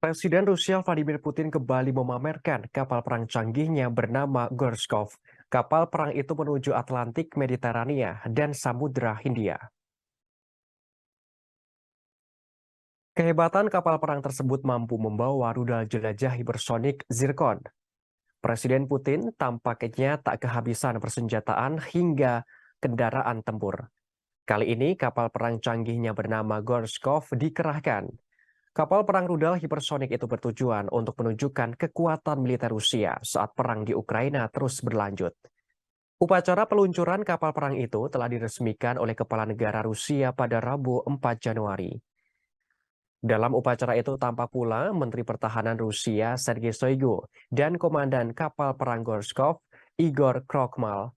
Presiden Rusia Vladimir Putin kembali memamerkan kapal perang canggihnya bernama Gorshkov. Kapal perang itu menuju Atlantik, Mediterania, dan Samudra Hindia. Kehebatan kapal perang tersebut mampu membawa rudal jelajah hipersonik Zircon. Presiden Putin tampaknya tak kehabisan persenjataan hingga kendaraan tempur. Kali ini kapal perang canggihnya bernama Gorshkov dikerahkan. Kapal perang rudal hipersonik itu bertujuan untuk menunjukkan kekuatan militer Rusia saat perang di Ukraina terus berlanjut. Upacara peluncuran kapal perang itu telah diresmikan oleh Kepala Negara Rusia pada Rabu 4 Januari. Dalam upacara itu tampak pula Menteri Pertahanan Rusia Sergei Shoigu dan Komandan Kapal Perang Gorshkov Igor Krokmal.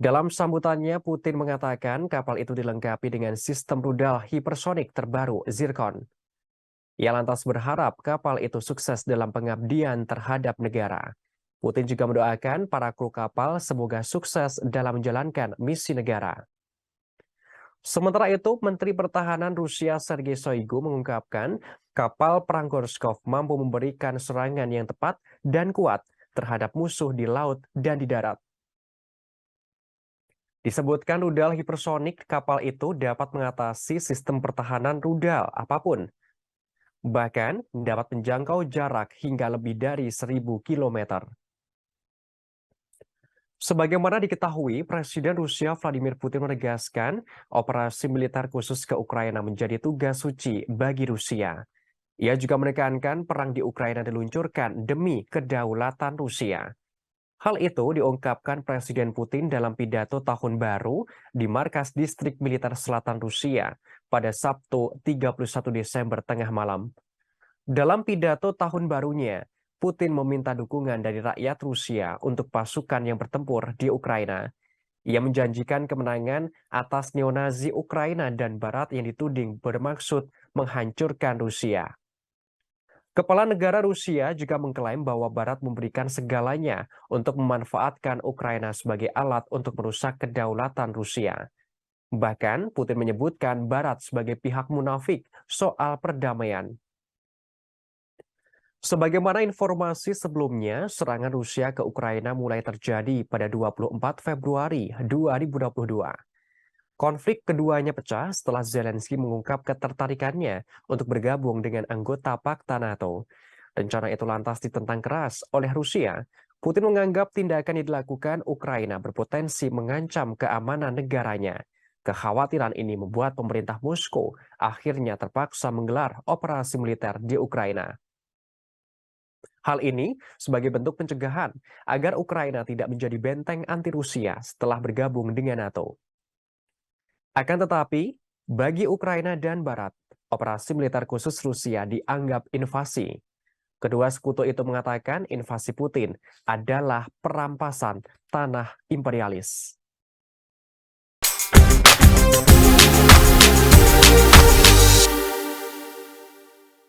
Dalam sambutannya, Putin mengatakan kapal itu dilengkapi dengan sistem rudal hipersonik terbaru Zircon. Ia lantas berharap kapal itu sukses dalam pengabdian terhadap negara. Putin juga mendoakan para kru kapal semoga sukses dalam menjalankan misi negara. Sementara itu, Menteri Pertahanan Rusia Sergei Shoigu mengungkapkan kapal perang Gorshkov mampu memberikan serangan yang tepat dan kuat terhadap musuh di laut dan di darat. Disebutkan rudal hipersonik kapal itu dapat mengatasi sistem pertahanan rudal apapun. Bahkan dapat menjangkau jarak hingga lebih dari 1.000 km. Sebagaimana diketahui, Presiden Rusia Vladimir Putin menegaskan operasi militer khusus ke Ukraina menjadi tugas suci bagi Rusia. Ia juga menekankan perang di Ukraina diluncurkan demi kedaulatan Rusia. Hal itu diungkapkan Presiden Putin dalam pidato tahun baru di Markas Distrik Militer Selatan Rusia pada Sabtu 31 Desember tengah malam. Dalam pidato tahun barunya, Putin meminta dukungan dari rakyat Rusia untuk pasukan yang bertempur di Ukraina. Ia menjanjikan kemenangan atas neonazi Ukraina dan Barat yang dituding bermaksud menghancurkan Rusia. Kepala negara Rusia juga mengklaim bahwa Barat memberikan segalanya untuk memanfaatkan Ukraina sebagai alat untuk merusak kedaulatan Rusia. Bahkan Putin menyebutkan Barat sebagai pihak munafik soal perdamaian. Sebagaimana informasi sebelumnya, serangan Rusia ke Ukraina mulai terjadi pada 24 Februari 2022. Konflik keduanya pecah setelah Zelensky mengungkap ketertarikannya untuk bergabung dengan anggota Pakta NATO. Rencana itu lantas ditentang keras oleh Rusia. Putin menganggap tindakan yang dilakukan Ukraina berpotensi mengancam keamanan negaranya. Kekhawatiran ini membuat pemerintah Moskow akhirnya terpaksa menggelar operasi militer di Ukraina. Hal ini sebagai bentuk pencegahan agar Ukraina tidak menjadi benteng anti Rusia setelah bergabung dengan NATO. Akan tetapi, bagi Ukraina dan Barat, operasi militer khusus Rusia dianggap invasi. Kedua sekutu itu mengatakan invasi Putin adalah perampasan tanah imperialis.